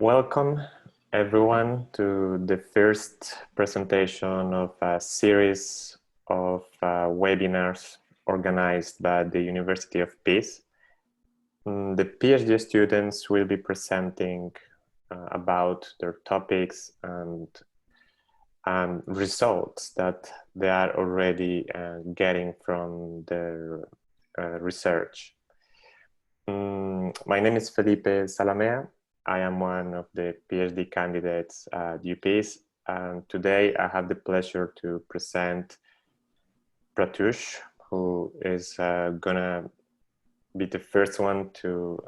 Welcome everyone to the first presentation of a series of webinars organized by the University of Peace. The PhD students will be presenting about their topics and results that they are already getting from their research. My name is Felipe Salamea. I am one of the PhD candidates at UPeace, and today I have the pleasure to present Pratyush, who is gonna be the first one to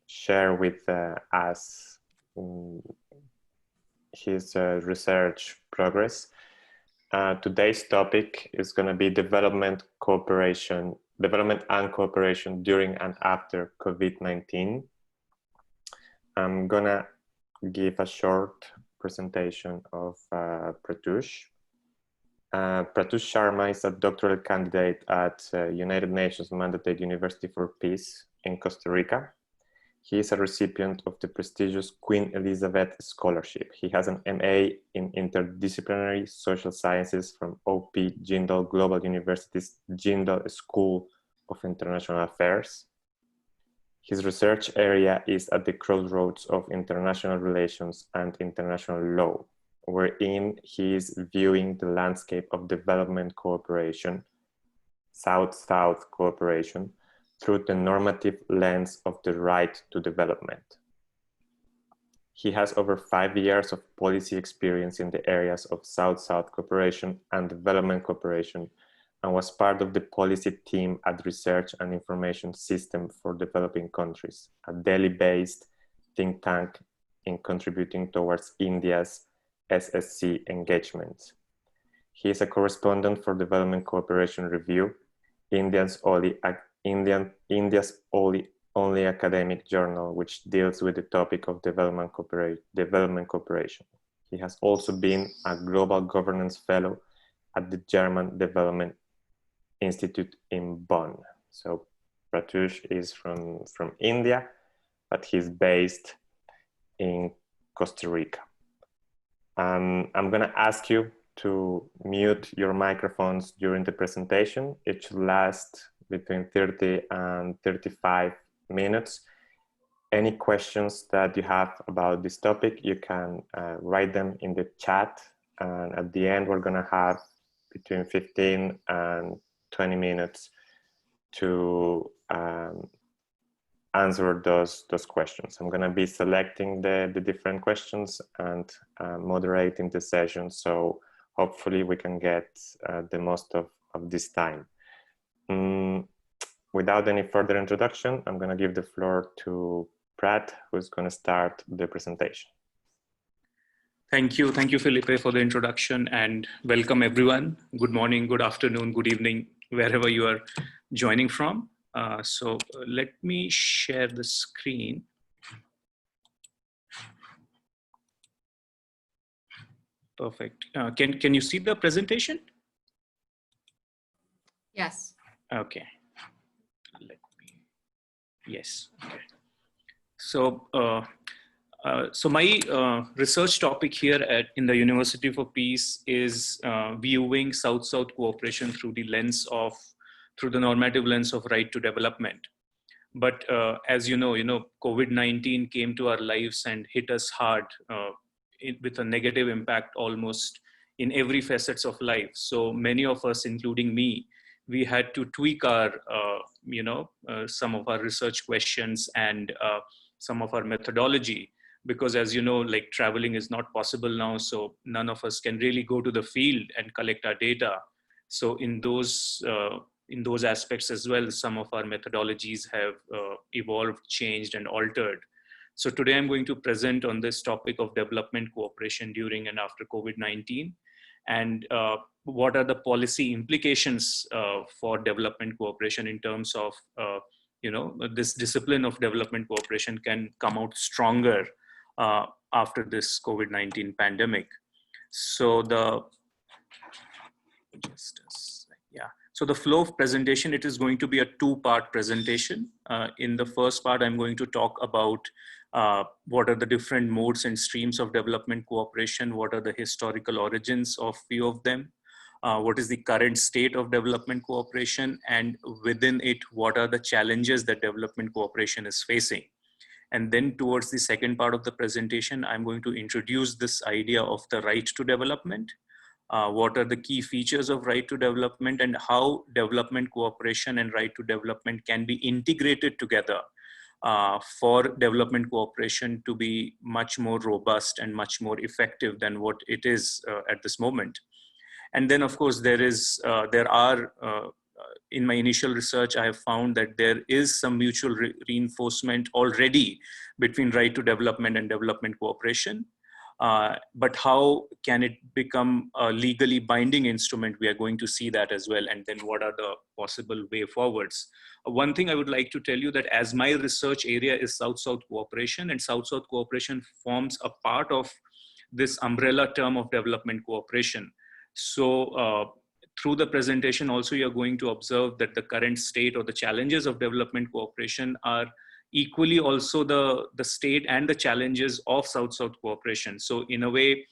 share with us his research progress. Today's topic is gonna be development and cooperation during and after COVID-19. I'm gonna give a short presentation of Pratyush. Pratyush Sharma is a doctoral candidate at United Nations mandated University for Peace in Costa Rica. He is a recipient of the prestigious Queen Elizabeth Scholarship. He has an MA in Interdisciplinary Social Sciences from OP Jindal Global University's Jindal School of International Affairs. His research area is at the crossroads of international relations and international law, wherein he is viewing the landscape of development cooperation, South-South cooperation, through the normative lens of the right to development. He has over 5 years of policy experience in the areas of South-South cooperation and development cooperation, and was part of the policy team at Research and Information System for Developing Countries, a Delhi-based think tank in contributing towards India's SSC engagements. He is a correspondent for Development Cooperation Review, India's only academic journal which deals with the topic of development cooperation. He has also been a Global Governance Fellow at the German Development Institute in Bonn. So Pratyush is from India, but he's based in Costa Rica. I'm gonna ask you to mute your microphones during the presentation. It should last between 30 and 35 minutes. Any questions that you have about this topic, you can write them in the chat. And at the end, we're gonna have between 15 and 20 minutes to answer those questions. I'm gonna be selecting the different questions and moderating the session, so hopefully we can get the most of this time. Without any further introduction, I'm gonna give the floor to Prat, who's gonna start the presentation. Thank you, Felipe, for the introduction, and welcome everyone. Good morning, good afternoon, good evening, wherever you are joining from. So let me share the screen. Perfect. Can you see the presentation? Yes. Okay. Yes. Okay. So. So my research topic here in the University for Peace is viewing South-South cooperation through the normative lens of right to development. But as you know, COVID-19 came to our lives and hit us hard with a negative impact almost in every facets of life. So many of us, including me, we had to tweak our, some of our research questions and some of our methodology. Because as you know, like traveling is not possible now, so none of us can really go to the field and collect our data. So in those aspects as well, some of our methodologies have evolved, changed, and altered. So today I'm going to present on this topic of development cooperation during and after COVID-19, and what are the policy implications for development cooperation in terms of, this discipline of development cooperation can come out stronger after this COVID-19 pandemic. So So the flow of presentation, it is going to be a two-part presentation. In the first part, I'm going to talk about what are the different modes and streams of development cooperation, what are the historical origins of few of them, what is the current state of development cooperation, and within it, what are the challenges that development cooperation is facing. And then towards the second part of the presentation, I'm going to introduce this idea of the right to development. What are the key features of right to development, and how development cooperation and right to development can be integrated together for development cooperation to be much more robust and much more effective than what it is at this moment. And then, of course, in my initial research, I have found that there is some mutual reinforcement already between right to development and development cooperation. But how can it become a legally binding instrument? We are going to see that as well. And then what are the possible way forwards? One thing I would like to tell you that as my research area is South-South cooperation, and South-South cooperation forms a part of this umbrella term of development cooperation. So through the presentation also, you're going to observe that the current state or the challenges of development cooperation are equally also the state and the challenges of South-South cooperation. So in a way,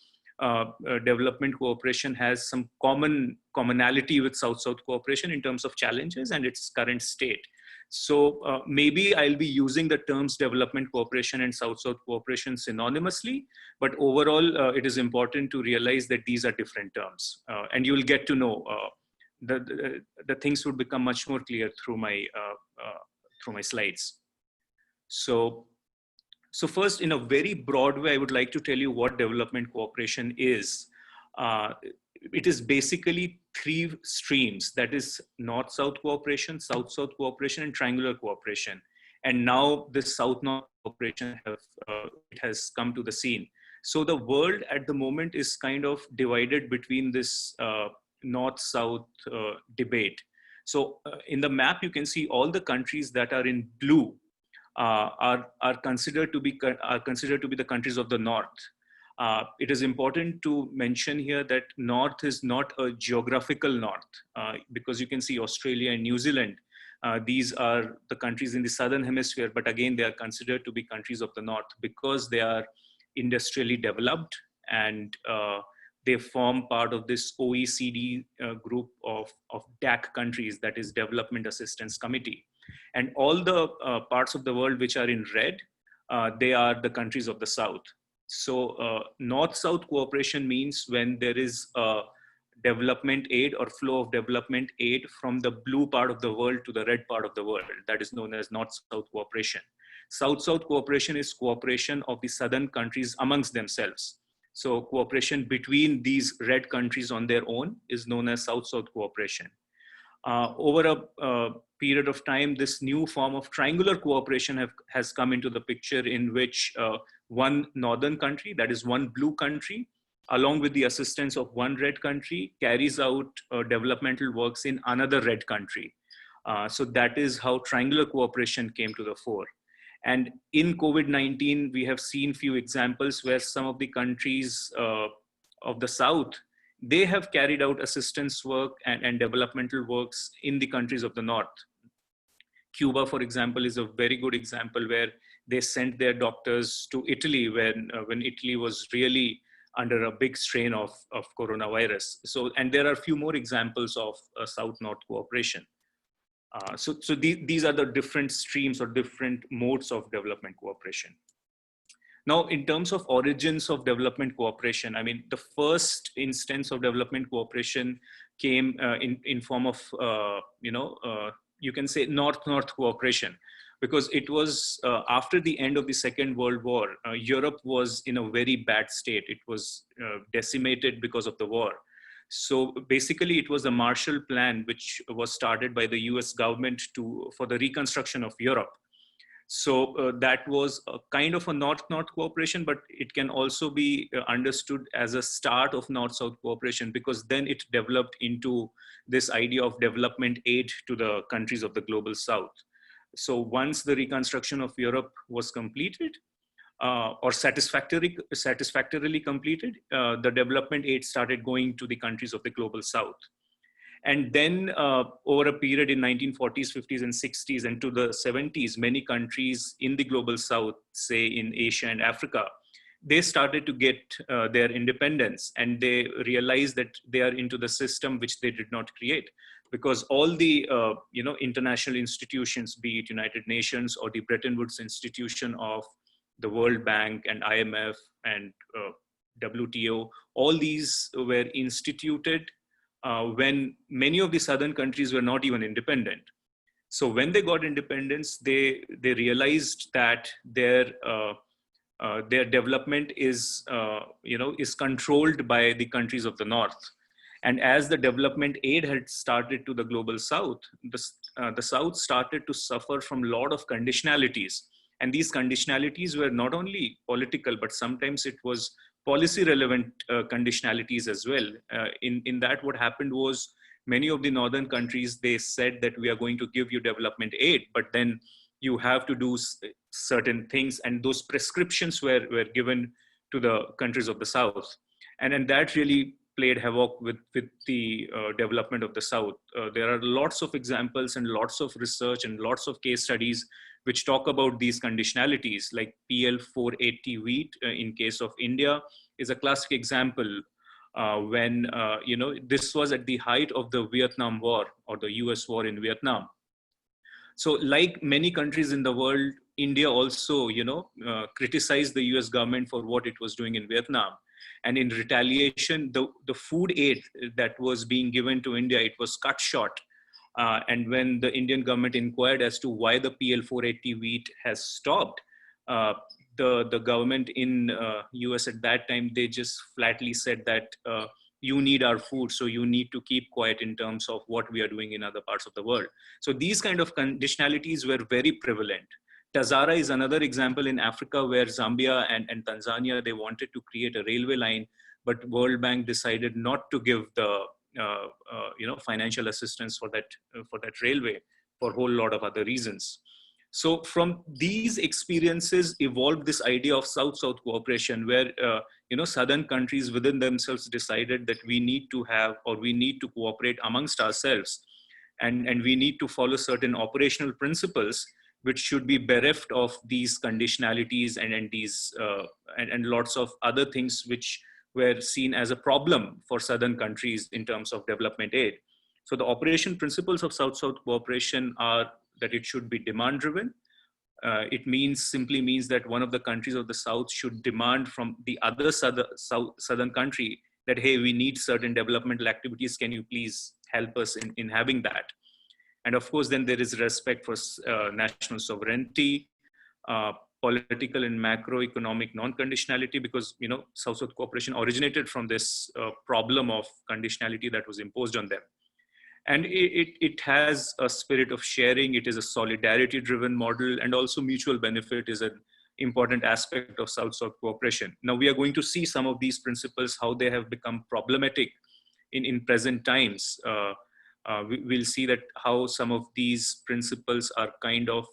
development cooperation has some commonality with South-South cooperation in terms of challenges and its current state. So maybe I'll be using the terms development cooperation and South-South cooperation synonymously, but overall it is important to realize that these are different terms, and you'll get to know the things would become much more clear through my slides. So first, in a very broad way, I would like to tell you what development cooperation is. It is basically three streams, that is North-South cooperation, South-South cooperation, and triangular cooperation. And now this South-North cooperation it has come to the scene. So the world at the moment is kind of divided between this North-South debate. So in the map, you can see all the countries that are in blue are considered to be the countries of the North. It is important to mention here that North is not a geographical North, because you can see Australia and New Zealand. These are the countries in the Southern Hemisphere, but again, they are considered to be countries of the North because they are industrially developed, and they form part of this OECD group of DAC countries, that is Development Assistance Committee. And all the parts of the world which are in red, they are the countries of the South. So North-South cooperation means when there is a development aid or flow of development aid from the blue part of the world to the red part of the world. That is known as North-South cooperation. South-South cooperation is cooperation of the southern countries amongst themselves. So cooperation between these red countries on their own is known as South-South cooperation. Over a period of time, this new form of triangular cooperation has come into the picture, in which one northern country, that is one blue country, along with the assistance of one red country, carries out developmental works in another red country. So that is how triangular cooperation came to the fore. And in COVID-19, we have seen few examples where some of the countries of the South, they have carried out assistance work and developmental works in the countries of the North. Cuba, for example, is a very good example where they sent their doctors to Italy when Italy was really under a big strain of coronavirus. So, and there are a few more examples of South-North cooperation. So these are the different streams or different modes of development cooperation. Now, in terms of origins of development cooperation, I mean, the first instance of development cooperation came in form of, you can say North-North cooperation, because it was after the end of the Second World War, Europe was in a very bad state. It was decimated because of the war. So basically, it was the Marshall Plan, which was started by the US government for the reconstruction of Europe. So that was a kind of a North-North cooperation, but it can also be understood as a start of North-South cooperation, because then it developed into this idea of development aid to the countries of the global South. So once the reconstruction of Europe was completed, or satisfactorily completed, the development aid started going to the countries of the global South. And then over a period in 1940s, 50s, and 60s, and to the 70s, many countries in the global south, say in Asia and Africa, they started to get their independence, and they realized that they are into the system which they did not create, because all the international institutions, be it United Nations or the Bretton Woods institution of the World Bank and IMF and WTO, all these were instituted when many of the southern countries were not even independent. So when they got independence, they realized that their development is is controlled by the countries of the north. And as the development aid had started to the global south, the south started to suffer from a lot of conditionalities. And these conditionalities were not only political, but sometimes it was policy relevant conditionalities as well. In that, what happened was, many of the northern countries, they said that we are going to give you development aid, but then you have to do certain things, and those prescriptions were given to the countries of the south. And that really played havoc with the development of the south. There are lots of examples and lots of research and lots of case studies which talk about these conditionalities, like PL 480 wheat in case of India is a classic example. When this was at the height of the Vietnam War, or the US war in Vietnam. So like many countries in the world, India also criticized the US government for what it was doing in Vietnam. And in retaliation, the food aid that was being given to India, it was cut short. And when the Indian government inquired as to why the PL 480 wheat has stopped, the government in US at that time, they just flatly said that you need our food, so you need to keep quiet in terms of what we are doing in other parts of the world. So these kind of conditionalities were very prevalent. Tazara is another example in Africa, where Zambia and Tanzania, they wanted to create a railway line, but World Bank decided not to give the financial assistance for that railway, for a whole lot of other reasons. So from these experiences evolved this idea of South-South cooperation, where southern countries within themselves decided that we need to have, or we need to cooperate amongst ourselves, and we need to follow certain operational principles which should be bereft of these conditionalities and lots of other things which were seen as a problem for southern countries in terms of development aid. So the operation principles of South-South cooperation are that it should be demand driven. It simply means that one of the countries of the South should demand from the other southern country that, hey, we need certain developmental activities. Can you please help us in having that? And of course, then there is respect for national sovereignty, political and macroeconomic non-conditionality, because South-South cooperation originated from this problem of conditionality that was imposed on them. And it has a spirit of sharing. It is a solidarity-driven model, and also mutual benefit is an important aspect of South-South cooperation. Now we are going to see some of these principles, how they have become problematic in present times. We'll see that how some of these principles are kind of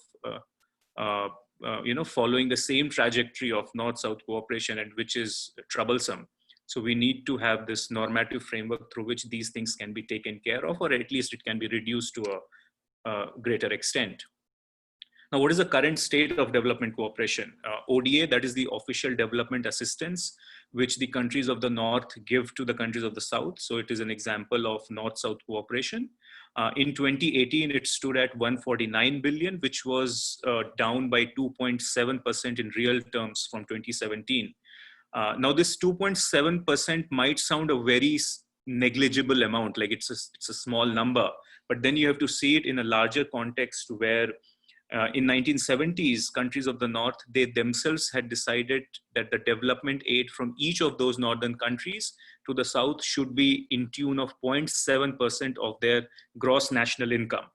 following the same trajectory of North-South cooperation, and which is troublesome. So we need to have this normative framework through which these things can be taken care of, or at least it can be reduced to a greater extent. Now, what is the current state of development cooperation? ODA, that is the official development assistance, which the countries of the North give to the countries of the South. So it is an example of North-South cooperation. In 2018, it stood at 149 billion, which was down by 2.7% in real terms from 2017. Now, this 2.7% might sound a very negligible amount, like it's a small number, but then you have to see it in a larger context, where in 1970s, countries of the North, they themselves had decided that the development aid from each of those northern countries to the South should be in tune of 0.7% of their gross national income.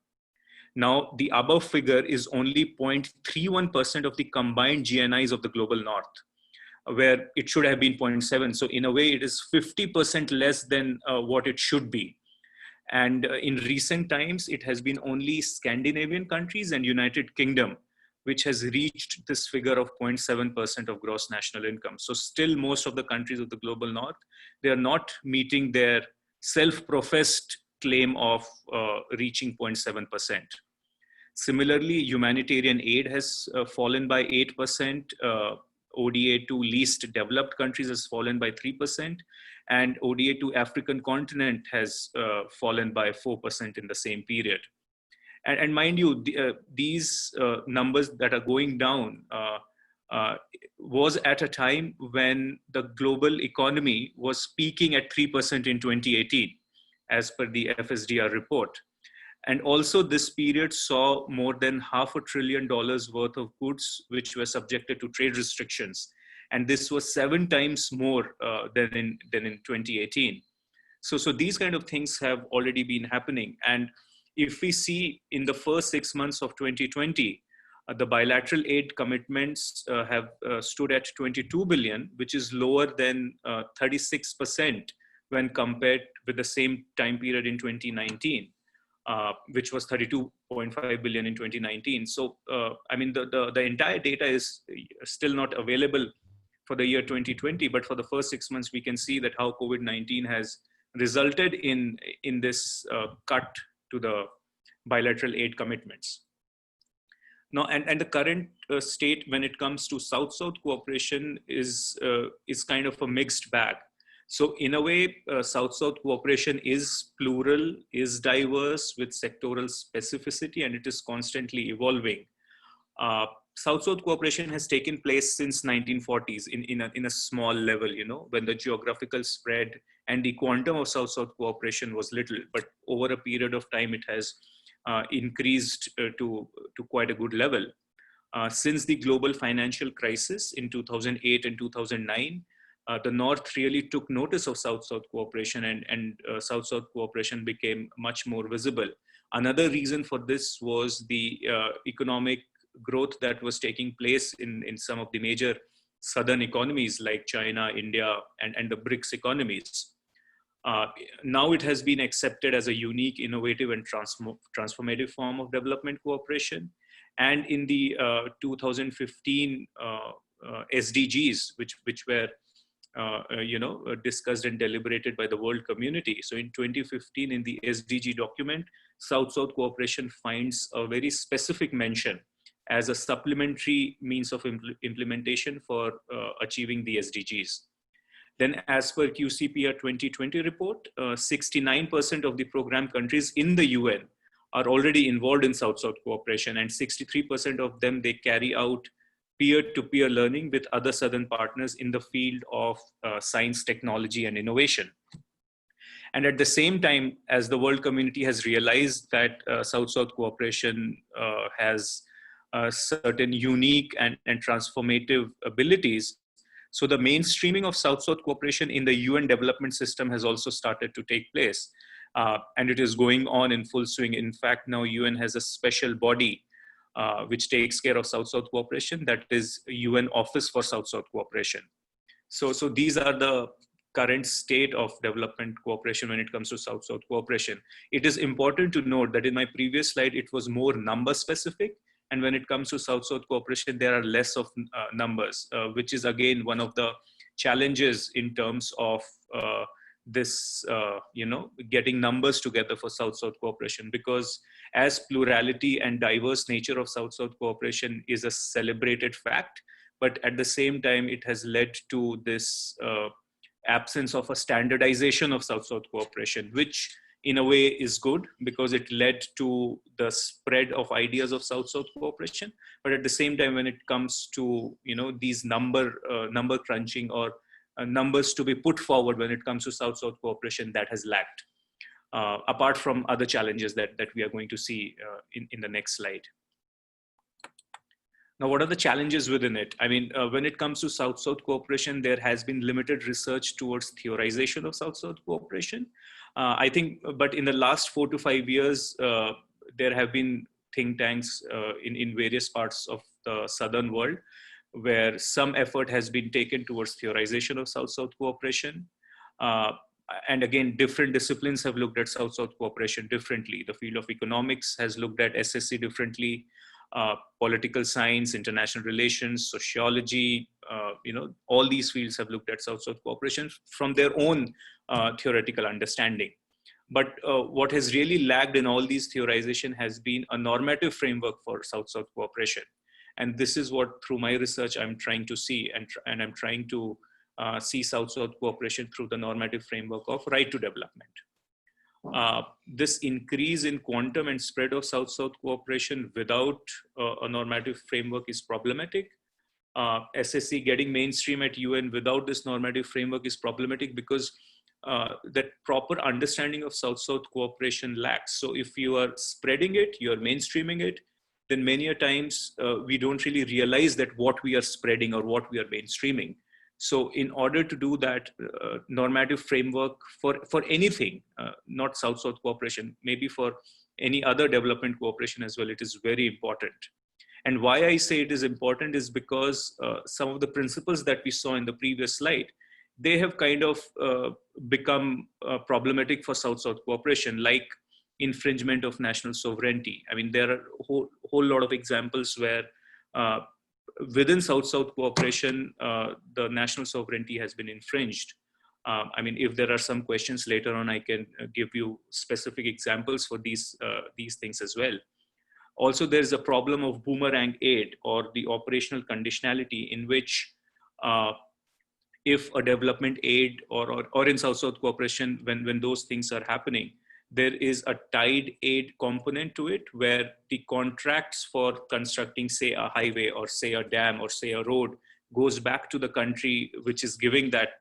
Now, the above figure is only 0.31% of the combined GNIs of the global North, where it should have been 0.7. So in a way, it is 50% less than what it should be. And in recent times, it has been only Scandinavian countries and United Kingdom which has reached this figure of 0.7% of gross national income. So still most of the countries of the global North, they are not meeting their self-professed claim of reaching 0.7%. Similarly, humanitarian aid has fallen by 8%. ODA to least developed countries has fallen by 3%, and ODA to African continent has fallen by 4% in the same period. And mind you, these numbers that are going down was at a time when the global economy was peaking at 3% in 2018, as per the FSDR report. And also this period saw more than $500 billion worth of goods which were subjected to trade restrictions. And this was 7 times more than in 2018. So these kind of things have already been happening. And if we see in the first 6 months of 2020, the bilateral aid commitments have stood at 22 billion, which is lower than 36% when compared with the same time period in 2019. Which was 32.5 billion in 2019. So, I mean, the entire data is still not available for the year 2020, but for the first 6 months, we can see that how COVID-19 has resulted in this cut to the bilateral aid commitments. Now, and the current state when it comes to South-South cooperation is kind of a mixed bag. So in a way, South-South cooperation is plural, is diverse with sectoral specificity, and it is constantly evolving. South-South cooperation has taken place since 1940s in a small level, you know, when the geographical spread and the quantum of South-South cooperation was little, but over a period of time, it has increased to quite a good level. Since the global financial crisis in 2008 and 2009, the North really took notice of South-South cooperation, and South-South cooperation became much more visible. Another reason for this was the economic growth that was taking place in some of the major southern economies like China, India, and the BRICS economies. Now it has been accepted as a unique, innovative, and transformative form of development cooperation. And in the 2015 SDGs, which were discussed and deliberated by the world community. So in 2015, in the SDG document, South-South cooperation finds a very specific mention as a supplementary means of implementation for achieving the SDGs. Then as per QCPR 2020 report, 69% of the program countries in the UN are already involved in South-South cooperation, and 63% of them, they carry out peer-to-peer learning with other Southern partners in the field of science, technology, and innovation. And at the same time, as the world community has realized that South-South cooperation has certain unique and transformative abilities, so the mainstreaming of South-South cooperation in the UN development system has also started to take place. And it is going on in full swing. In fact, now UN has a special body which takes care of South-South cooperation, that is UN Office for South-South Cooperation. So these are the current state of development cooperation when it comes to South-South cooperation. It is important to note that in my previous slide, it was more number specific. And when it comes to South-South cooperation, there are less of numbers, which is again one of the challenges in terms of this, getting numbers together for South-South cooperation, because as plurality and diverse nature of South-South cooperation is a celebrated fact, but at the same time, it has led to this absence of a standardization of South-South cooperation, which in a way is good because it led to the spread of ideas of South-South cooperation. But at the same time, when it comes to, these number crunching or numbers to be put forward when it comes to South-South cooperation, that has lacked, apart from other challenges that we are going to see in the next slide. Now, what are the challenges within it? I mean, when it comes to South-South cooperation, there has been limited research towards theorization of South-South cooperation. I think, but in the last 4 to 5 years, there have been think tanks in various parts of the Southern world where some effort has been taken towards theorization of South-South cooperation. And again, different disciplines have looked at South-South cooperation differently. The field of economics has looked at SSC differently. Political science, international relations, sociology, all these fields have looked at South-South cooperation from their own theoretical understanding. But what has really lagged in all these theorization has been a normative framework for South-South cooperation. And this is what, through my research, I'm trying to see, and I'm trying to see South-South cooperation through the normative framework of right to development. This increase in quantum and spread of South-South cooperation without a normative framework is problematic. SSC getting mainstream at UN without this normative framework is problematic because that proper understanding of South-South cooperation lacks. So if you are spreading it, you are mainstreaming it, then many a times we don't really realize that what we are spreading or what we are mainstreaming. So in order to do that, normative framework for anything, not South-South cooperation, maybe for any other development cooperation as well, it is very important. And why I say it is important is because some of the principles that we saw in the previous slide, they have kind of become problematic for South-South cooperation, like infringement of national sovereignty. I mean, there are a whole lot of examples where within South-South cooperation, the national sovereignty has been infringed. I mean, if there are some questions later on, I can give you specific examples for these things as well. Also, there's a problem of boomerang aid or the operational conditionality in which if a development aid or in South-South cooperation, when those things are happening, there is a tied aid component to it where the contracts for constructing, say, a highway or say a dam or say a road goes back to the country which is giving that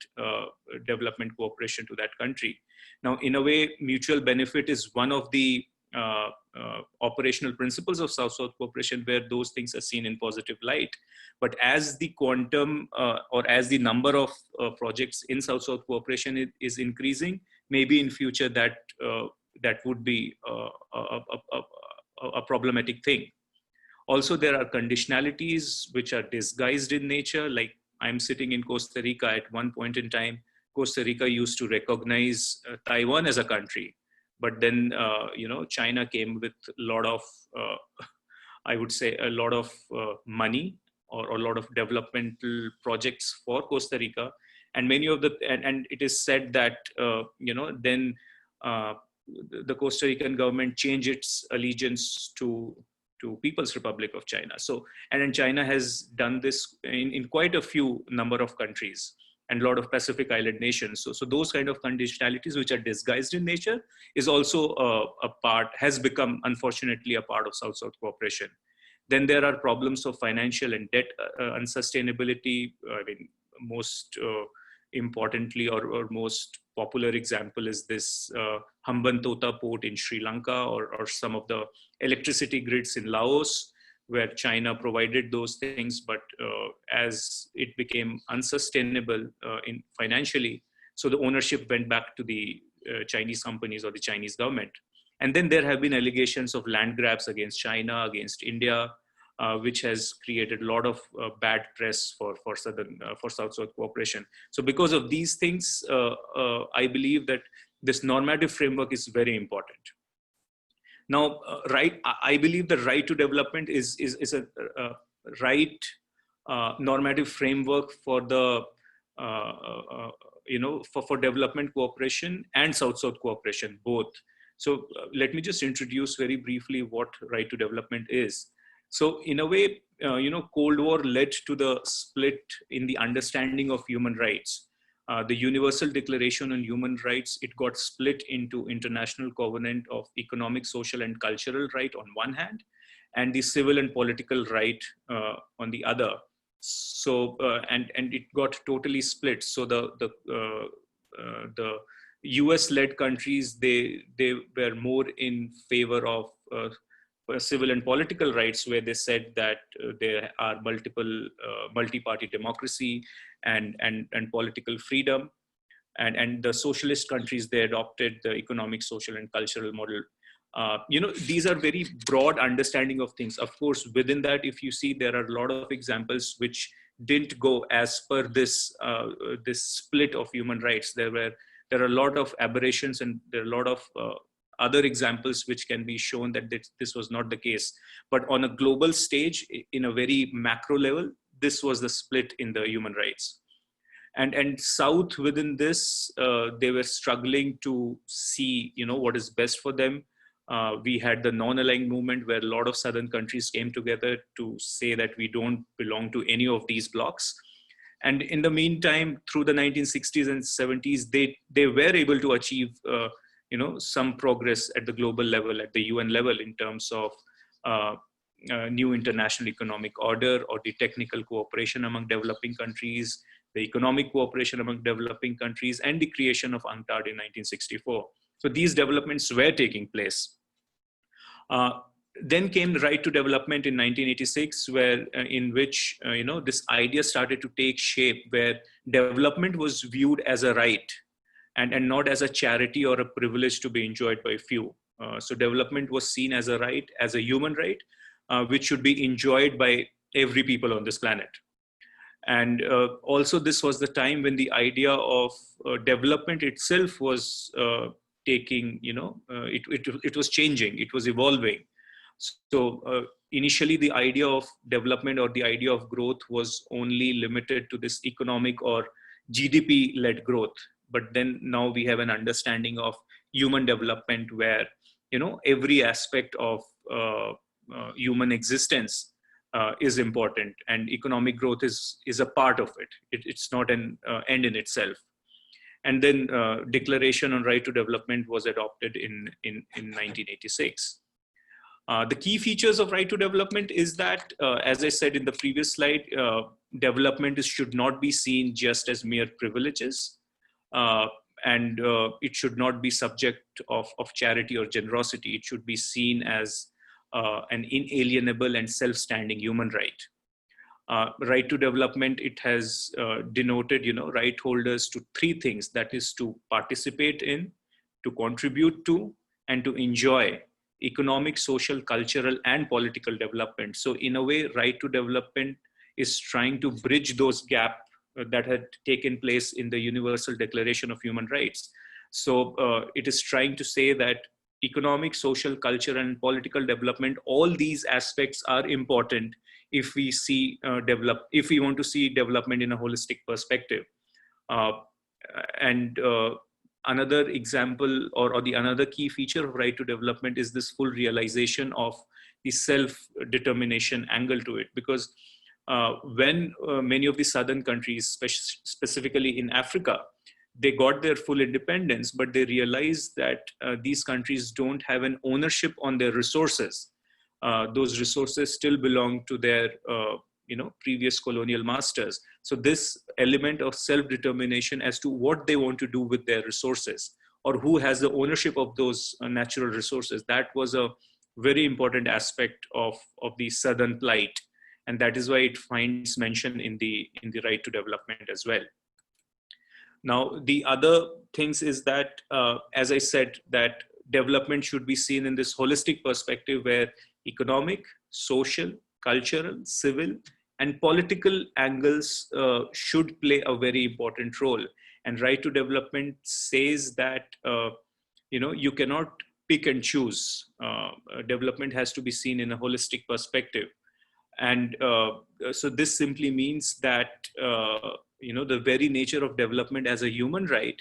development cooperation to that country. Now, in a way, mutual benefit is one of the operational principles of South-South cooperation where those things are seen in positive light. But as the quantum or as the number of projects in South-South cooperation is increasing, maybe in future that would be a problematic thing. Also, there are conditionalities which are disguised in nature. Like I'm sitting in Costa Rica at one point in time, Costa Rica used to recognize Taiwan as a country. But then, China came with a lot of, I would say, a lot of money or a lot of developmental projects for Costa Rica. And many of and it is said that, then the Costa Rican government changed its allegiance to People's Republic of China. So, and then China has done this in quite a few number of countries and a lot of Pacific Island nations. So those kind of conditionalities which are disguised in nature is also has become, unfortunately, a part of South-South cooperation. Then there are problems of financial and debt unsustainability. I mean, most importantly or most popular example is this Hambantota port in Sri Lanka or some of the electricity grids in Laos, where China provided those things, but as it became unsustainable financially, so the ownership went back to the Chinese companies or the Chinese government. And then there have been allegations of land grabs against China, against India, which has created a lot of bad press for South-South cooperation. So because of these things, I believe that this normative framework is very important. Now, I believe the right to development is a right normative framework for the for development cooperation and South-South cooperation both. So let me just introduce very briefly what right to development is. So in a way, Cold War led to the split in the understanding of human rights. The Universal Declaration on Human Rights, it got split into International Covenant of Economic, Social, and Cultural Right on one hand, and the Civil and Political Right on the other. So and it got totally split. So the US-led countries, they were more in favor of civil and political rights, where they said that there are multi-party democracy and political freedom, and the socialist countries, they adopted the economic, social, and cultural model. These are very broad understanding of things. Of course, within that, if you see, there are a lot of examples which didn't go as per this this split of human rights. There are a lot of aberrations, and there are a lot of other examples which can be shown that this was not the case. But on a global stage, in a very macro level, this was the split in the human rights. And South within this, they were struggling to see, what is best for them. We had the non-aligned movement where a lot of Southern countries came together to say that we don't belong to any of these blocs. And in the meantime, through the 1960s and 70s, they were able to achieve, some progress at the global level, at the UN level, in terms of new international economic order, or the technical cooperation among developing countries, the economic cooperation among developing countries, and the creation of UNCTAD in 1964. So these developments were taking place. Then came the right to development in 1986, where in which this idea started to take shape, where development was viewed as a right, and not as a charity or a privilege to be enjoyed by few. So development was seen as a right, as a human right, which should be enjoyed by every people on this planet. And also this was the time when the idea of development itself was taking, it was changing, it was evolving. So initially the idea of development or the idea of growth was only limited to this economic or GDP-led growth. But then now we have an understanding of human development where, every aspect of human existence is important, and economic growth is a part of it. It's not an end in itself. And then Declaration on Right to Development was adopted in 1986. The key features of right to development is that, as I said in the previous slide, development should not be seen just as mere privileges, and it should not be subject of charity or generosity. It should be seen as an inalienable and self-standing human right. Right to development, it has denoted, right holders to three things: that is, to participate in, to contribute to, and to enjoy economic, social, cultural, and political development. So in a way, right to development is trying to bridge those gaps that had taken place in the Universal Declaration of Human Rights. So it is trying to say that economic, social, cultural, and political development, all these aspects are important if we see if we want to see development in a holistic perspective. And another example, or the another key feature of right to development is this full realization of the self-determination angle to it. Because when many of the southern countries, specifically in Africa, they got their full independence, but they realized that these countries don't have an ownership on their resources. Those resources still belong to their previous colonial masters. So this element of self-determination as to what they want to do with their resources, or who has the ownership of those natural resources, that was a very important aspect of the southern plight, and that is why it finds mention in the right to development as well. Now, the other things is that, as I said, that development should be seen in this holistic perspective where economic, social, cultural, civil, and political angles should play a very important role. And right to development says that, you cannot pick and choose. Development has to be seen in a holistic perspective. And so this simply means that, the very nature of development as a human right,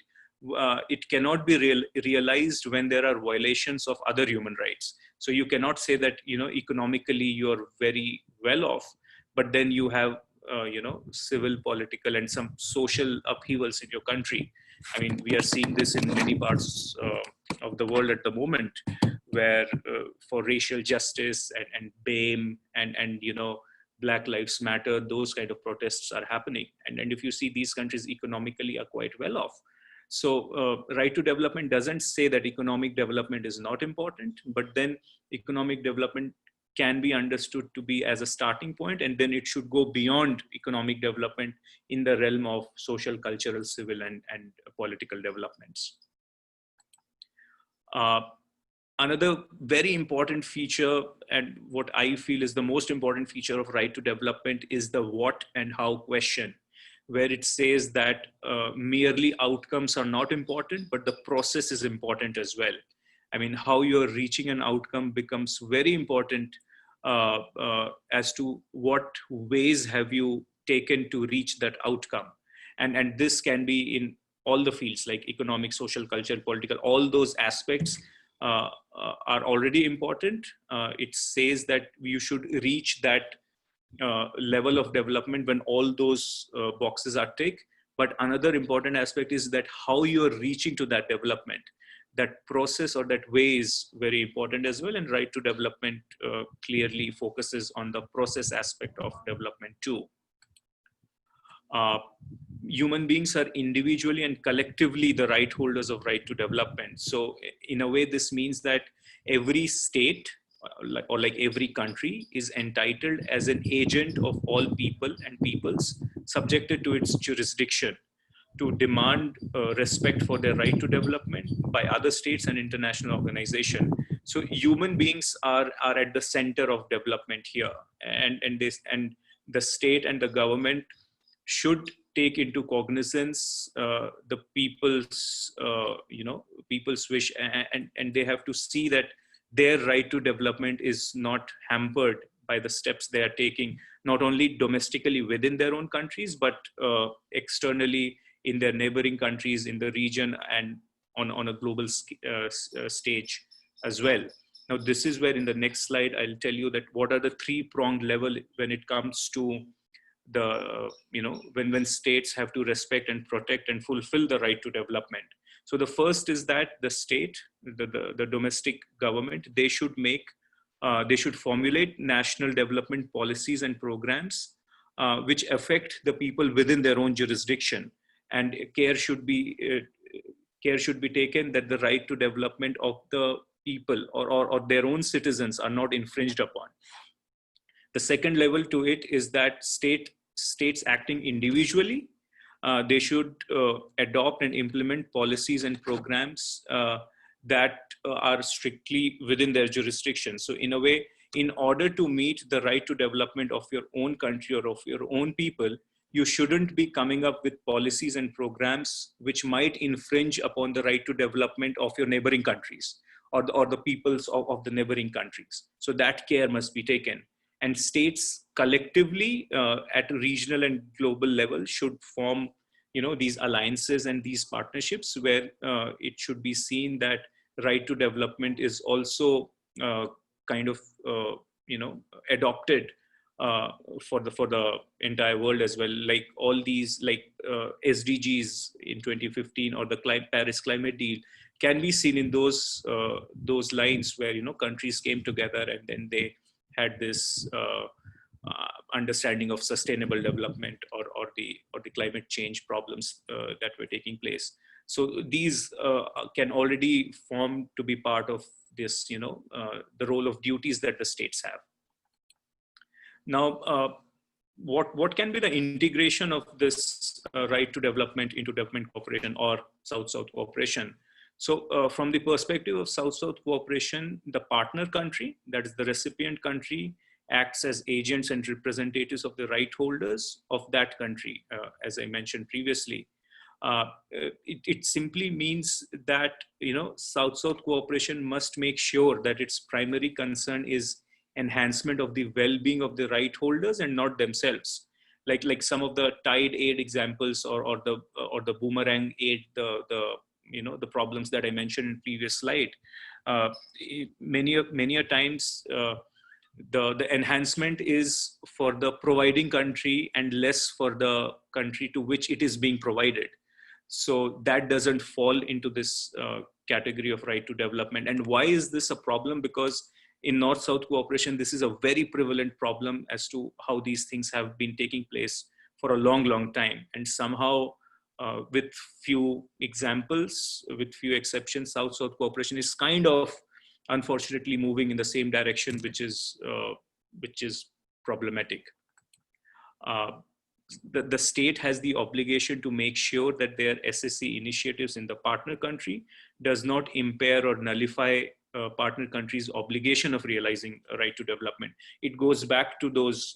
it cannot be realized when there are violations of other human rights. So you cannot say that, economically you're very well off, but then you have, civil, political, and some social upheavals in your country. I mean, we are seeing this in many parts of the world at the moment, where for racial justice and BAME and Black Lives Matter, those kind of protests are happening. And if you see, these countries economically are quite well off. So right to development doesn't say that economic development is not important, but then economic development can be understood to be as a starting point, and then it should go beyond economic development in the realm of social, cultural, civil, and political developments. Another very important feature, and what I feel is the most important feature of right to development, is the what and how question, where it says that merely outcomes are not important, but the process is important as well. I mean, how you're reaching an outcome becomes very important as to what ways have you taken to reach that outcome. And this can be in all the fields like economic, social, culture, political. All those aspects are already important. It says that you should reach that level of development when all those boxes are ticked. But another important aspect is that how you're reaching to that development. That process or that way is very important as well. And right to development clearly focuses on the process aspect of development too. Human beings are individually and collectively the right holders of right to development. So in a way, this means that every state or like every country is entitled as an agent of all people and peoples subjected to its jurisdiction to demand respect for their right to development by other states and international organizations. So human beings are at the center of development here, and the state and the government should take into cognizance the people's people's wish, and they have to see that their right to development is not hampered by the steps they are taking, not only domestically within their own countries, but externally in their neighboring countries, in the region, and on a global stage as well. Now, this is where in the next slide, I'll tell you that what are the three-pronged level when it comes to the, when states have to respect and protect and fulfill the right to development. So the first is that the state, the domestic government, they should formulate national development policies and programs which affect the people within their own jurisdiction. And care should be taken that the right to development of the people or their own citizens are not infringed upon. The second level to it is that states acting individually, they should adopt and implement policies and programs that are strictly within their jurisdiction. So in a way, in order to meet the right to development of your own country or of your own people, you shouldn't be coming up with policies and programs which might infringe upon the right to development of your neighboring countries or the peoples of the neighboring countries. So that care must be taken. And states collectively at a regional and global level should form, these alliances and these partnerships where it should be seen that right to development is also adopted for the entire world as well. Like all these, SDGs in 2015 or the Paris Climate Deal can be seen in those lines where countries came together and then they had this understanding of sustainable development or the climate change problems that were taking place. So these can already form to be part of this, the role of duties that the states have. Now, what can be the integration of this right to development into development cooperation or South-South cooperation? So from the perspective of South-South cooperation, the partner country, that is the recipient country, acts as agents and representatives of the right holders of that country, as I mentioned previously. It simply means that, South-South cooperation must make sure that its primary concern is enhancement of the well-being of the right holders and not themselves. Like some of the tide aid examples or the boomerang aid, the problems that I mentioned in previous slide. Many a times the enhancement is for the providing country and less for the country to which it is being provided. So that doesn't fall into this category of right to development. And why is this a problem? Because in North-South cooperation, this is a very prevalent problem as to how these things have been taking place for a long time. And somehow, with few examples, with few exceptions, South-South cooperation is kind of, unfortunately, moving in the same direction, which is problematic. The state has the obligation to make sure that their SSC initiatives in the partner country does not impair or nullify partner country's obligation of realizing a right to development. It goes back to those,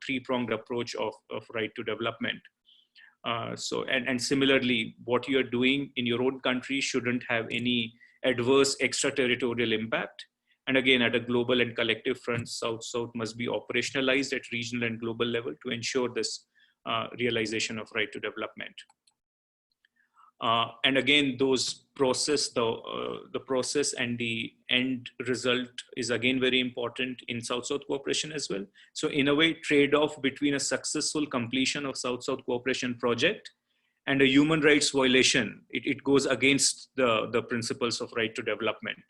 three-pronged approach of right to development. And similarly, what you're doing in your own country shouldn't have any adverse extraterritorial impact. And again, at a global and collective front, South-South must be operationalized at regional and global level to ensure this realization of right to development. And again, the process and the end result is again very important in South-South cooperation as well. So in a way, trade-off between a successful completion of South-South cooperation project and a human rights violation, it goes against the principles of right to development.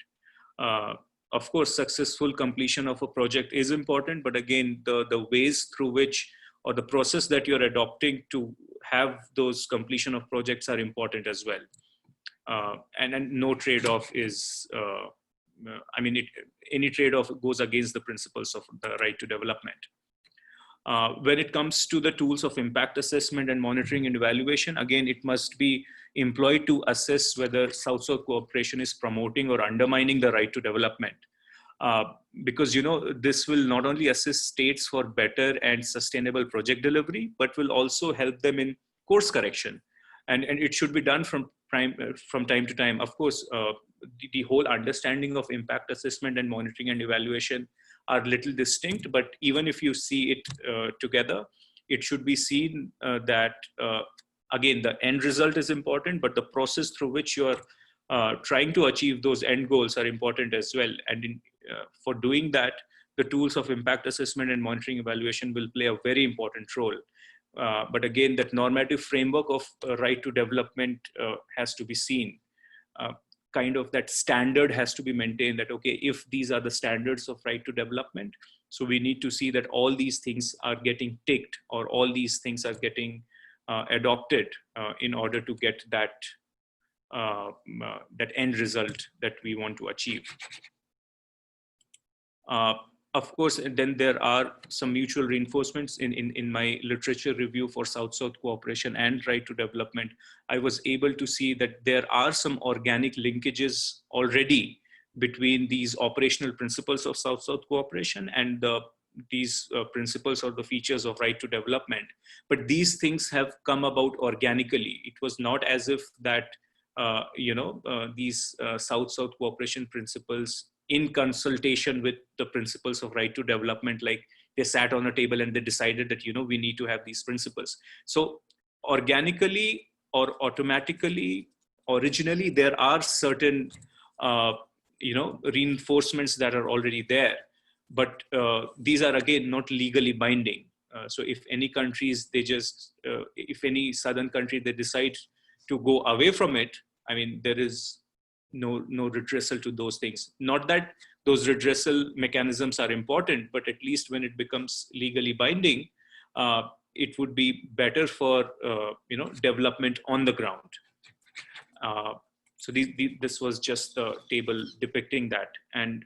Of course, successful completion of a project is important, but again, the ways through which, or the process that you're adopting to have those completion of projects are important as well. And no trade-off is, any trade-off goes against the principles of the right to development. When it comes to the tools of impact assessment and monitoring and evaluation, again, it must be employed to assess whether South-South cooperation is promoting or undermining the right to development. Because, this will not only assist states for better and sustainable project delivery, but will also help them in course correction. And it should be done from time to time. Of course, the whole understanding of impact assessment and monitoring and evaluation are little distinct, but even if you see it together, it should be seen that, again, the end result is important, but the process through which you are trying to achieve those end goals are important as well. And for doing that, the tools of impact assessment and monitoring evaluation will play a very important role. But again, that normative framework of right to development has to be seen. Kind of that standard has to be maintained, that, okay, if these are the standards of right to development, so we need to see that all these things are getting ticked, or all these things are getting adopted in order to get that end result that we want to achieve. Of course, then there are some mutual reinforcements in my literature review for South-South cooperation and right to development. I was able to see that there are some organic linkages already between these operational principles of South-South cooperation and these principles or the features of right to development. But these things have come about organically. It was not as if that, these South-South cooperation principles, in consultation with the principles of right to development, like they sat on a table and they decided that, we need to have these principles. So organically or automatically, originally, there are certain, reinforcements that are already there. But these are, again, not legally binding. So if any countries, if any southern country, they decide to go away from it, there is no redressal to those things. Not that those redressal mechanisms are important, but at least when it becomes legally binding, it would be better for development on the ground. So this was just the table depicting that. And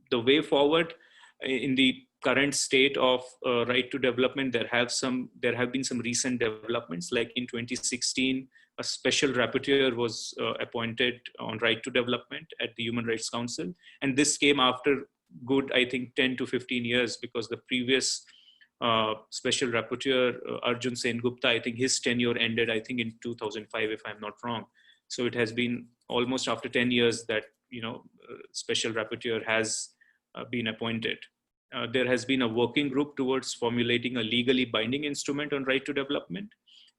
the way forward in the current state of right to development, there have been some recent developments. Like in 2016, a special rapporteur was appointed on right to development at the Human Rights Council. And this came after good, I think, 10 to 15 years, because the previous special rapporteur, Arjun Sengupta, I think his tenure ended, I think, in 2005, if I'm not wrong. So it has been almost after 10 years that, special rapporteur has been appointed. There has been a working group towards formulating a legally binding instrument on right to development.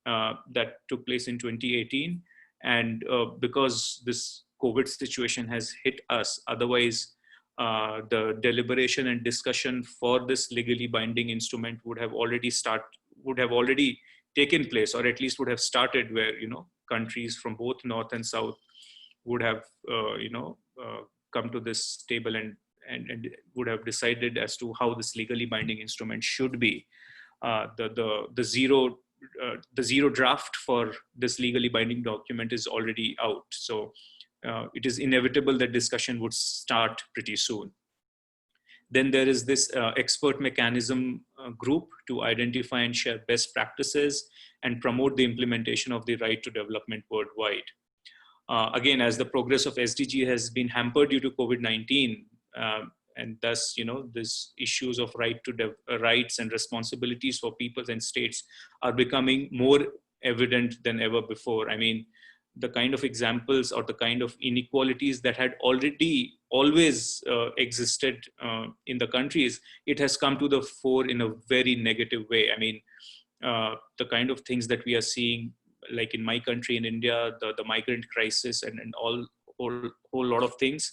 That took place in 2018. And because this COVID situation has hit us, otherwise the deliberation and discussion for this legally binding instrument would have already taken place, or at least would have started, where, countries from both North and South would have, come to this table and would have decided as to how this legally binding instrument should be. The zero draft for this legally binding document is already out. So it is inevitable that discussion would start pretty soon. Then there is this expert mechanism group to identify and share best practices and promote the implementation of the right to development worldwide. Again, as the progress of SDG has been hampered due to COVID-19, and thus, these issues of rights and responsibilities for peoples and states are becoming more evident than ever before. The kind of examples or the kind of inequalities that had always existed in the countries, it has come to the fore in a very negative way. the kind of things that we are seeing, like in my country, in India, the migrant crisis and whole lot of things,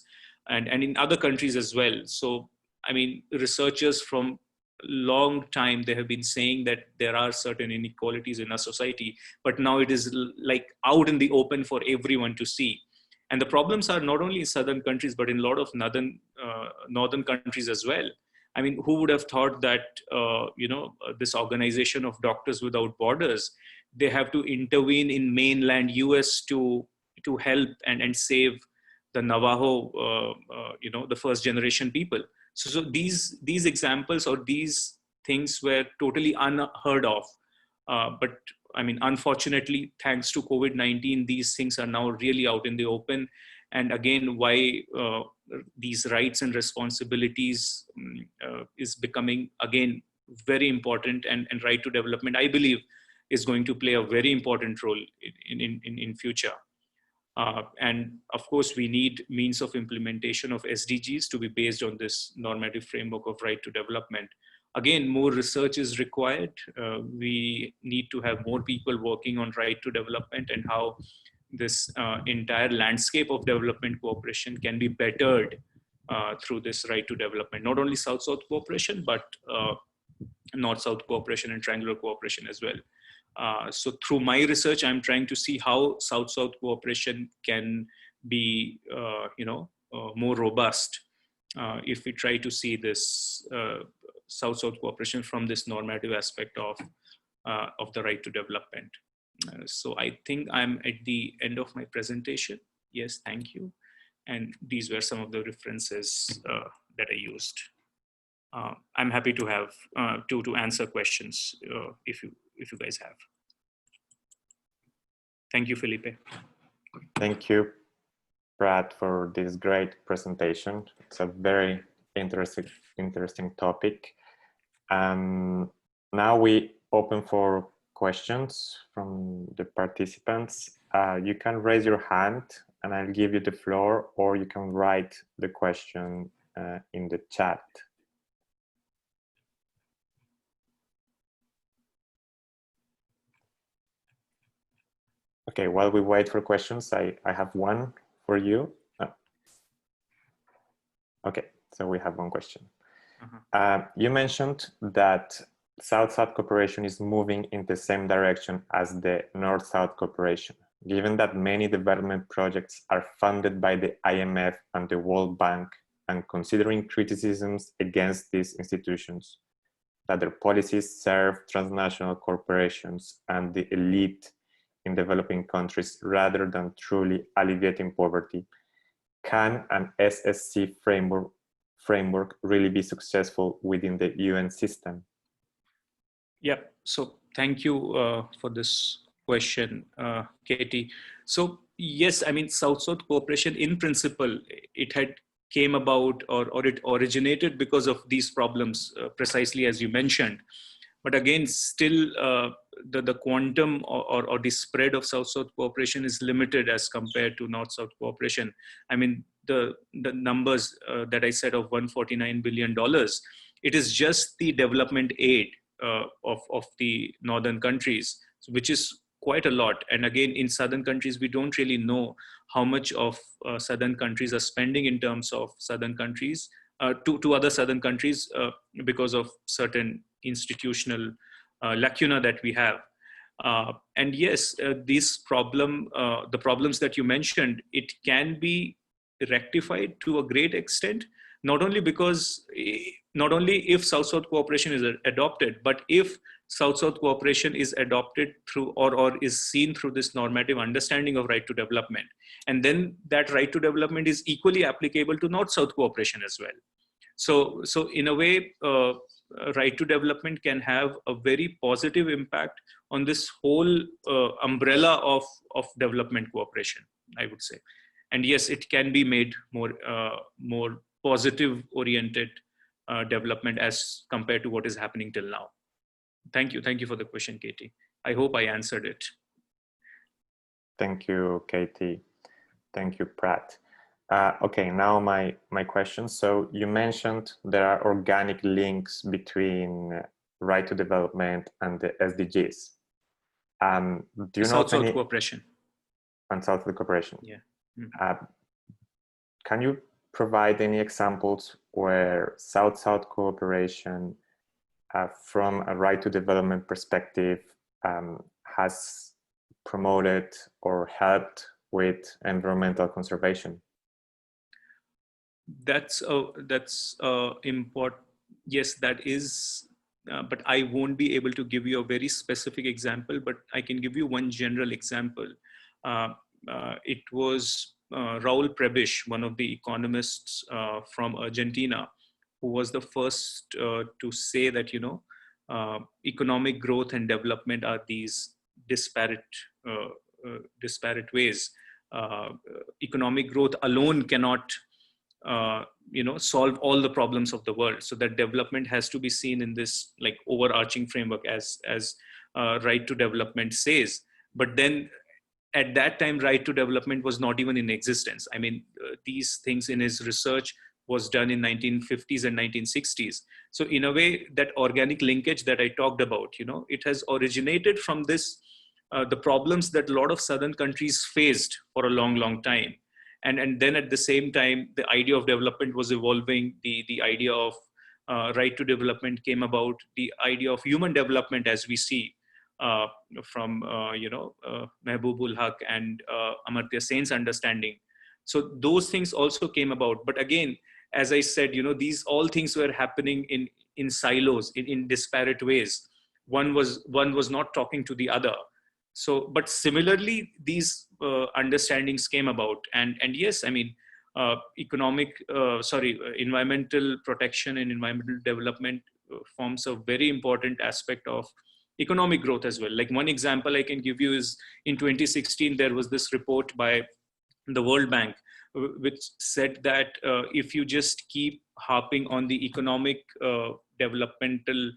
and in other countries as well. So, I mean, researchers from long time, they have been saying that there are certain inequalities in our society, but now it is like out in the open for everyone to see. And the problems are not only in southern countries, but in a lot of northern countries as well. I mean, who would have thought that this organization of Doctors Without Borders, they have to intervene in mainland US to help and save the Navajo, the first generation people. So these examples or these things were totally unheard of. But I mean, unfortunately, thanks to COVID-19, these things are now really out in the open. And again, why these rights and responsibilities is becoming, again, very important, and right to development, I believe, is going to play a very important role in future. And of course, we need means of implementation of SDGs to be based on this normative framework of right to development. Again, more research is required. We need to have more people working on right to development and how this entire landscape of development cooperation can be bettered through this right to development. Not only South-South cooperation, but North-South cooperation and triangular cooperation as well. So through my research, I'm trying to see how South-South cooperation can be, more robust if we try to see this South-South cooperation from this normative aspect of the right to development. So I think I'm at the end of my presentation. Yes, thank you. And these were some of the references that I used. I'm happy to have to answer questions if you guys have. Thank you, Felipe. Thank you, Brad, for this great presentation. It's a very interesting topic. Now we open for questions from the participants. You can raise your hand and I'll give you the floor, or you can write the question in the chat. Okay, while we wait for questions, I have one for you. Okay, so we have one question. You mentioned that South-South cooperation is moving in the same direction as the North-South cooperation. Given that many development projects are funded by the IMF and the World Bank, and considering criticisms against these institutions, that their policies serve transnational corporations and the elite in developing countries rather than truly alleviating poverty, can an SSC framework really be successful within the UN system? Yeah, so thank you for this question, Katie. So yes, I mean, South-South cooperation in principle, it had came about or it originated because of these problems, precisely as you mentioned. But again, still the quantum or the spread of South-South cooperation is limited as compared to North-South cooperation. I mean, the numbers that I said of $149 billion, it is just the development aid of the northern countries, which is quite a lot. And again, in southern countries, we don't really know how much of southern countries are spending in terms of southern countries to other southern countries because of certain institutional lacuna that we have. And yes, the problems that you mentioned, it can be rectified to a great extent, not only if South-South cooperation is adopted, but if South-South cooperation is adopted through or is seen through this normative understanding of right to development. And then that right to development is equally applicable to North-South cooperation as well. So in a way, right to development can have a very positive impact on this whole umbrella of development cooperation, I would say. And yes, it can be made more positive oriented development as compared to what is happening till now. Thank you for the question, Katie. I hope I answered it. Thank you, Katie. Thank you, Pratt. Okay, now my question. So you mentioned there are organic links between right to development and the SDGs. Do you know of South-South any cooperation and South-South cooperation? Yeah. Mm-hmm. Can you provide any examples where South-South cooperation from a right to development perspective has promoted or helped with environmental conservation? That's important. Yes, that is, but I won't be able to give you a very specific example, but I can give you one general example. It was Raul Prebisch, one of the economists from Argentina, who was the first to say that, economic growth and development are these disparate ways. Economic growth alone cannot solve all the problems of the world. So that development has to be seen in this like overarching framework, as right to development says. But then at that time, right to development was not even in existence. I mean, these things in his research was done in 1950s and 1960s. So in a way, that organic linkage that I talked about, it has originated from this, the problems that a lot of southern countries faced for a long time. And then at the same time, the idea of development was evolving. The idea of right to development came about. The idea of human development, as we see from Mehboob-ul Haq and Amartya Sen's understanding. So those things also came about. But again, as I said, these all things were happening in silos, in disparate ways. One was not talking to the other. So, but similarly, these understandings came about, and yes, I mean, environmental protection and environmental development forms a very important aspect of economic growth as well. Like one example I can give you is in 2016, there was this report by the World Bank, which said that if you just keep harping on the economic developmental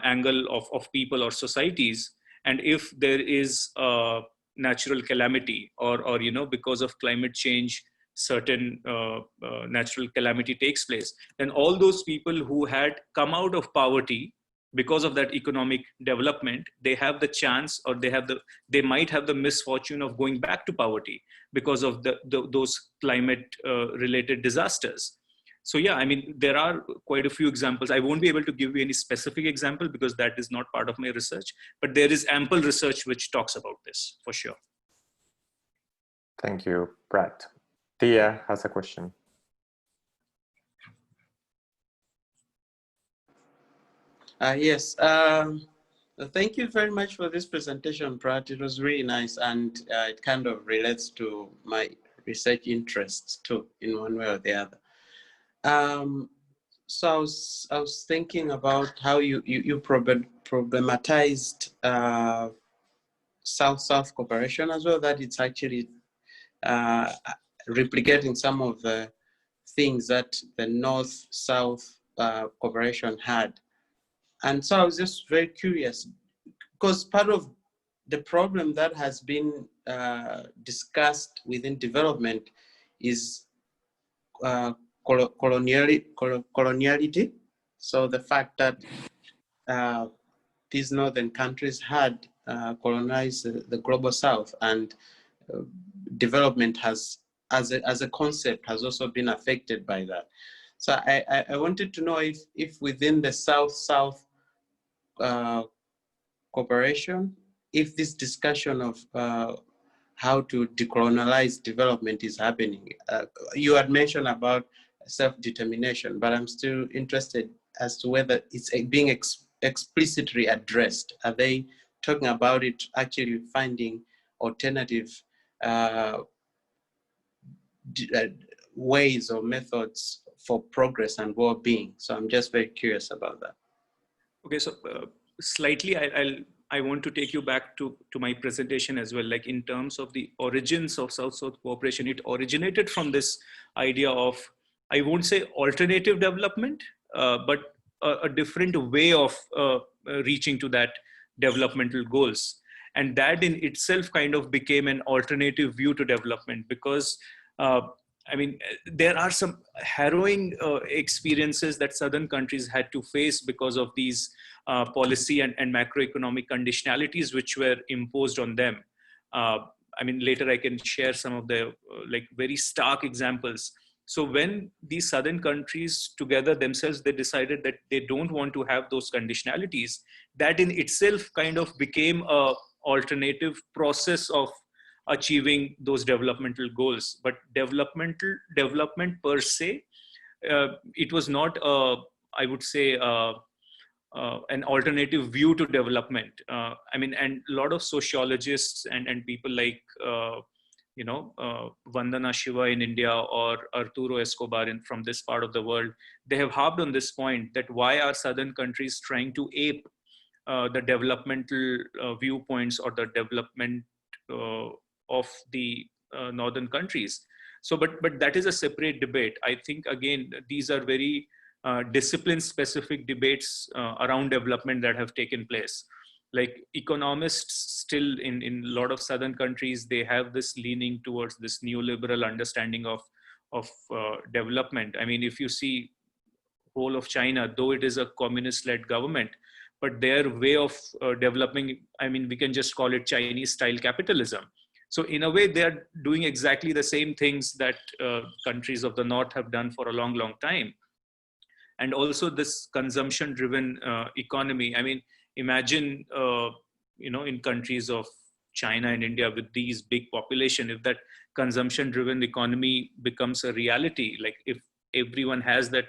angle of people or societies, and if there is a natural calamity or because of climate change, certain natural calamity takes place, then all those people who had come out of poverty because of that economic development, they have the chance, or they might have the misfortune of going back to poverty because of those climate related disasters. So yeah, I mean, there are quite a few examples. I won't be able to give you any specific example because that is not part of my research, but there is ample research which talks about this for sure. Thank you, Brad. Tia has a question. Yes. Thank you very much for this presentation, Brad. It was really nice, and it kind of relates to my research interests too, in one way or the other. So I was thinking about how you problematized South-South cooperation as well, that it's actually replicating some of the things that the North-South cooperation had. And so I was just very curious, because part of the problem that has been discussed within development is coloniality. So the fact that these northern countries had colonized the global south, and development has, as a concept, has also been affected by that. So I wanted to know if within the South-South cooperation, if this discussion of how to decolonialize development is happening. You had mentioned about self-determination, but I'm still interested as to whether it's being explicitly addressed. Are they talking about it actually finding alternative ways or methods for progress and well-being? So I'm just very curious about that. Okay, so slightly, I want to take you back to my presentation as well. Like in terms of the origins of South-South cooperation, it originated from this idea of, I won't say alternative development, but a different way of reaching to that developmental goals. And that in itself kind of became an alternative view to development, because I mean, there are some harrowing experiences that southern countries had to face because of these policy and macroeconomic conditionalities which were imposed on them. I mean, later I can share some of the like very stark examples. So when these southern countries together themselves, they decided that they don't want to have those conditionalities, that in itself kind of became a alternative process of achieving those developmental goals. But development per se, it was not I would say an alternative view to development. I mean, and a lot of sociologists and people like Vandana Shiva in India or Arturo Escobar from this part of the world, they have harped on this point, that why are southern countries trying to ape the developmental viewpoints or the development of the northern countries. So, but that is a separate debate. I think again, these are very discipline-specific debates around development that have taken place. Like economists still in a lot of southern countries, they have this leaning towards this neoliberal understanding of development. I mean, if you see whole of China, though it is a communist-led government, but their way of developing, I mean, we can just call it Chinese-style capitalism. So in a way, they are doing exactly the same things that countries of the North have done for a long, long time. And also this consumption-driven economy. I mean, imagine, in countries of China and India with these big population, if that consumption-driven economy becomes a reality, like if everyone has that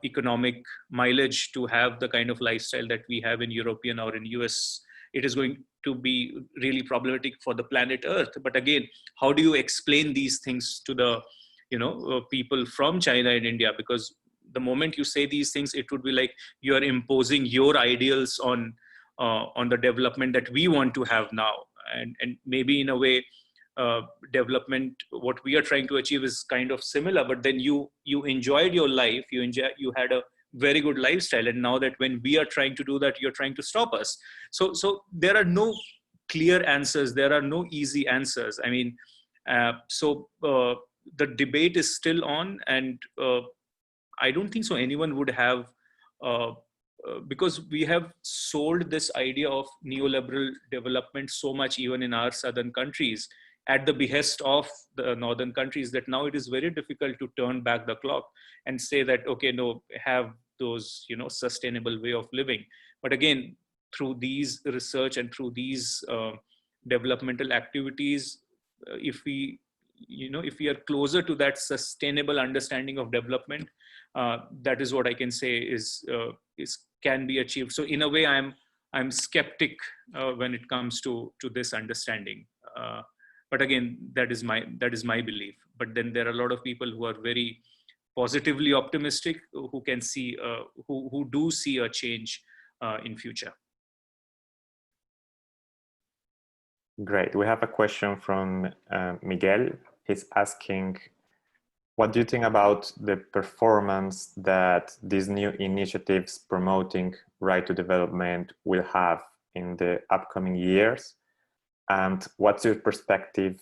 economic mileage to have the kind of lifestyle that we have in European or in US, it is going to be really problematic for the planet Earth. But again, how do you explain these things to the, people from China and India? Because the moment you say these things, it would be like you are imposing your ideals on the development that we want to have now. And maybe in a way, development, what we are trying to achieve is kind of similar, but then you enjoyed your life, you had a very good lifestyle, and now that when we are trying to do that, you're trying to stop us. So there are no clear answers, there are no easy answers. I mean, the debate is still on, and I don't think so anyone would have because we have sold this idea of neoliberal development so much even in our southern countries at the behest of the northern countries, that now it is very difficult to turn back the clock and say that, okay, no, have those, sustainable way of living. But again, through these research and through these developmental activities, if we are closer to that sustainable understanding of development, that is what I can say is can be achieved. So in a way, I'm skeptic when it comes to this understanding. But again, that is my belief. But then there are a lot of people who are very positively optimistic, who can see, who do see a change in future. Great. We have a question from Miguel. He's asking, what do you think about the performance that these new initiatives promoting right to development will have in the upcoming years? And what's your perspective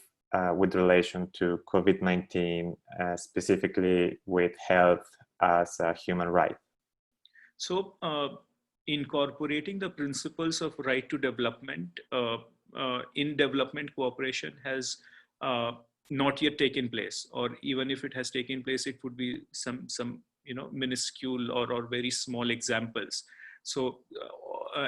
with relation to COVID-19, specifically with health as a human right? So incorporating the principles of right to development in development cooperation has not yet taken place, or even if it has taken place, it would be some minuscule or very small examples. So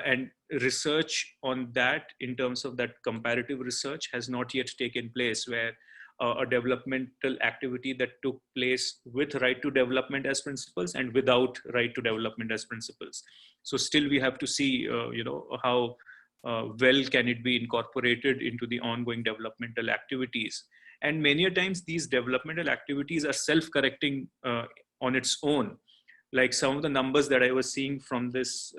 and research on that, in terms of that comparative research, has not yet taken place, where a developmental activity that took place with right to development as principles and without right to development as principles. So still we have to see how well can it be incorporated into the ongoing developmental activities. And many a times these developmental activities are self-correcting on its own. Like some of the numbers that I was seeing from this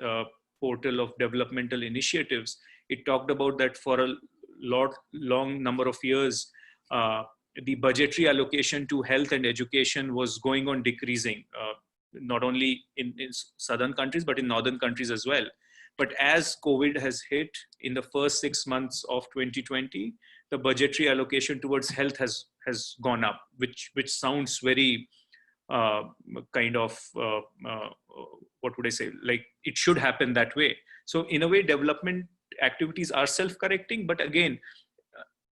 portal of developmental initiatives, it talked about that for a long number of years, the budgetary allocation to health and education was going on decreasing, not only in southern countries, but in northern countries as well. But as COVID has hit in the first 6 months of 2020, the budgetary allocation towards health has gone up, which sounds very kind of what would I say? Like it should happen that way. So in a way, development activities are self-correcting. But again,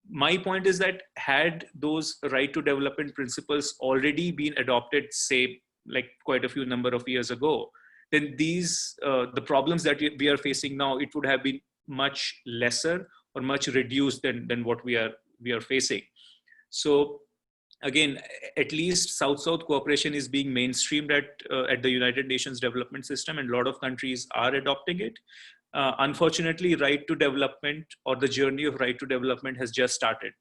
my point is that had those right to development principles already been adopted, say, like quite a few number of years ago, then these the problems that we are facing now, it would have been much lesser or much reduced than what we are facing. So again, at least South-South cooperation is being mainstreamed at the United Nations Development System, and a lot of countries are adopting it. Unfortunately, right to development or the journey of right to development has just started.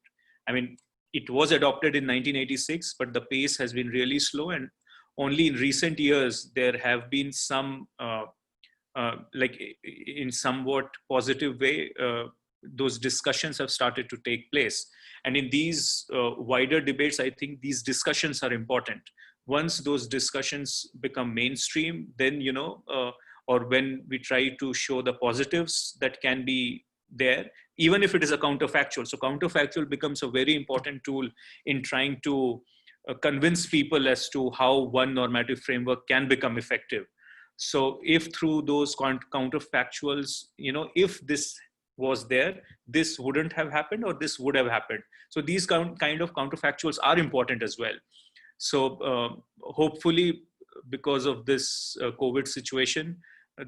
I mean, it was adopted in 1986, but the pace has been really slow, and only in recent years there have been some, like in somewhat positive way, those discussions have started to take place. And in these wider debates, I think these discussions are important. Once those discussions become mainstream, then, or when we try to show the positives that can be there, even if it is a counterfactual. So counterfactual becomes a very important tool in trying to convince people as to how one normative framework can become effective. So if through those counterfactuals, if this was there, this wouldn't have happened, or this would have happened. So these kind of counterfactuals are important as well. So hopefully, because of this COVID situation,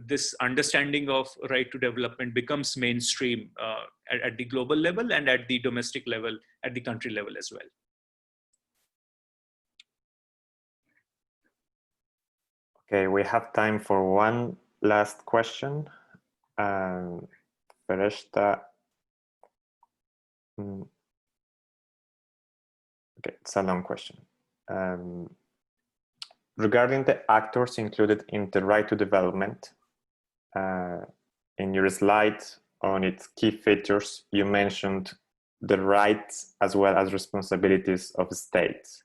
this understanding of right to development becomes mainstream at the global level and at the domestic level, at the country level as well. Okay, we have time for one last question. Fereshta. Okay, it's a long question. Regarding the actors included in the right to development, in your slide on its key features, you mentioned the rights as well as responsibilities of states.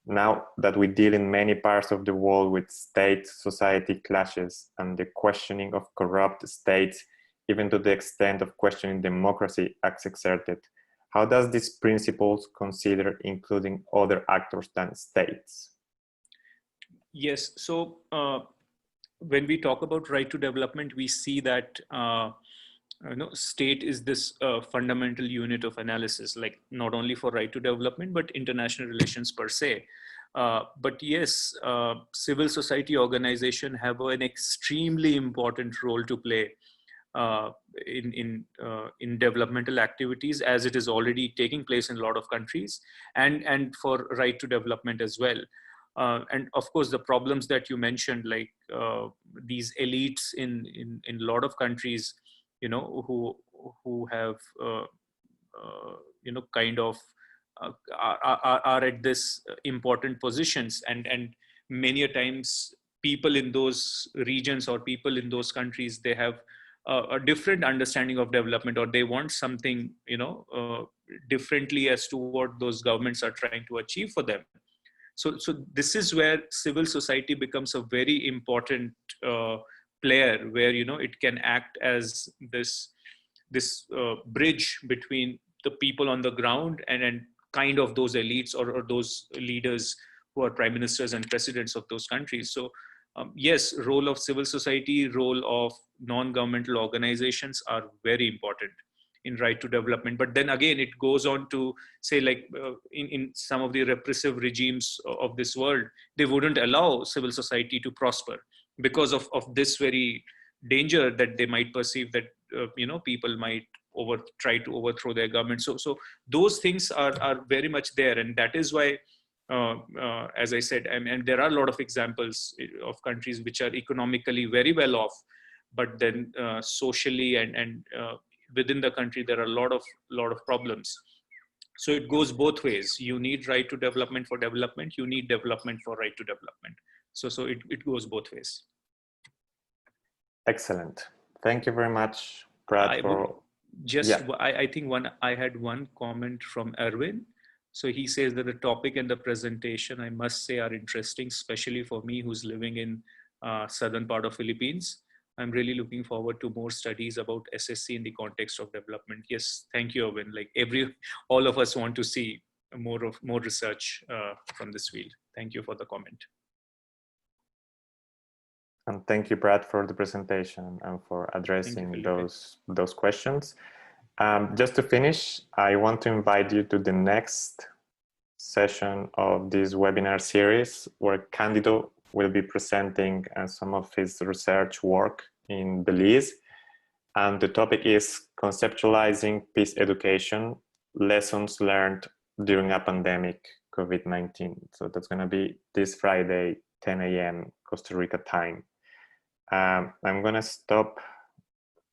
Now that we deal in many parts of the world with state-society clashes and the questioning of corrupt states, even to the extent of questioning democracy as exerted, how does these principles consider including other actors than states? Yes, so when we talk about right to development, we see that state is this fundamental unit of analysis, like not only for right to development, but international relations per se. But yes, civil society organization have an extremely important role to play in developmental activities, as it is already taking place in a lot of countries, and for right to development as well. And of course, the problems that you mentioned, like these elites in a lot of countries, who have kind of are at this important positions, and many a times people in those regions or people in those countries, they have a different understanding of development, or they want something differently as to what those governments are trying to achieve for them. So this is where civil society becomes a very important player, where it can act as this bridge between the people on the ground and kind of those elites or those leaders who are prime ministers and presidents of those countries. So yes, role of civil society, role of non-governmental organizations are very important in right to development. But then again, it goes on to say, like in some of the repressive regimes of this world, they wouldn't allow civil society to prosper because of this very danger that they might perceive that people might try to overthrow their government. So those things are very much there, and that is why as I said, and there are a lot of examples of countries which are economically very well off, but then socially and within the country there are a lot of problems. So it goes both ways. You need right to development for development, you need development for right to development. So it goes both ways. Excellent. Thank you very much, Brad. I think I had one comment from Erwin. So he says that the topic and the presentation, I must say, are interesting, especially for me who's living in southern part of Philippines. I'm really looking forward to more studies about SSC in the context of development. Yes, thank you, Owen. Like all of us want to see more research from this field. Thank you for the comment. And thank you, Brad, for the presentation and for addressing those questions. Just to finish, I want to invite you to the next session of this webinar series, where Candido will be presenting some of his research work in Belize. And the topic is Conceptualizing Peace Education, Lessons Learned During a Pandemic, COVID-19. So that's going to be this Friday, 10 a.m. Costa Rica time. I'm going to stop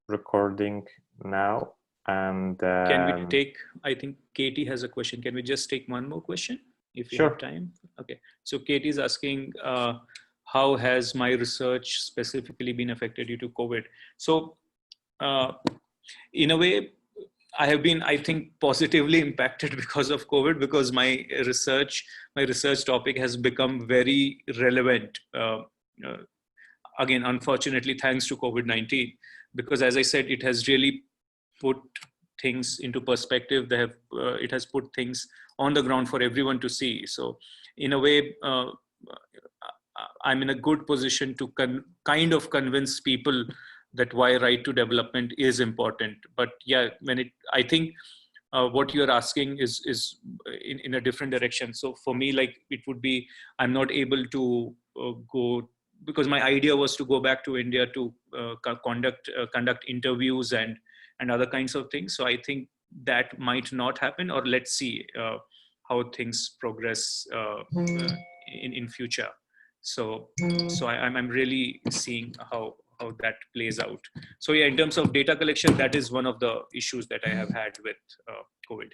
recording now. And can we take, I think Katie has a question. Can we just take one more question if you have time? Okay. So Katie is asking, how has my research specifically been affected due to COVID? So in a way, I have been, I think, positively impacted because of COVID, because my research topic has become very relevant. Again, unfortunately, thanks to COVID-19, because as I said, it has really put things into perspective. It has put things on the ground for everyone to see. So in a way, I'm in a good position to kind of convince people that why right to development is important. But yeah, I think what you're asking is in a different direction. So for me, like, it would be, I'm not able to go, because my idea was to go back to India to conduct interviews and other kinds of things. So I think that might not happen, or let's see how things progress in future. So I'm really seeing how that plays out. So yeah, in terms of data collection, that is one of the issues that I have had with COVID.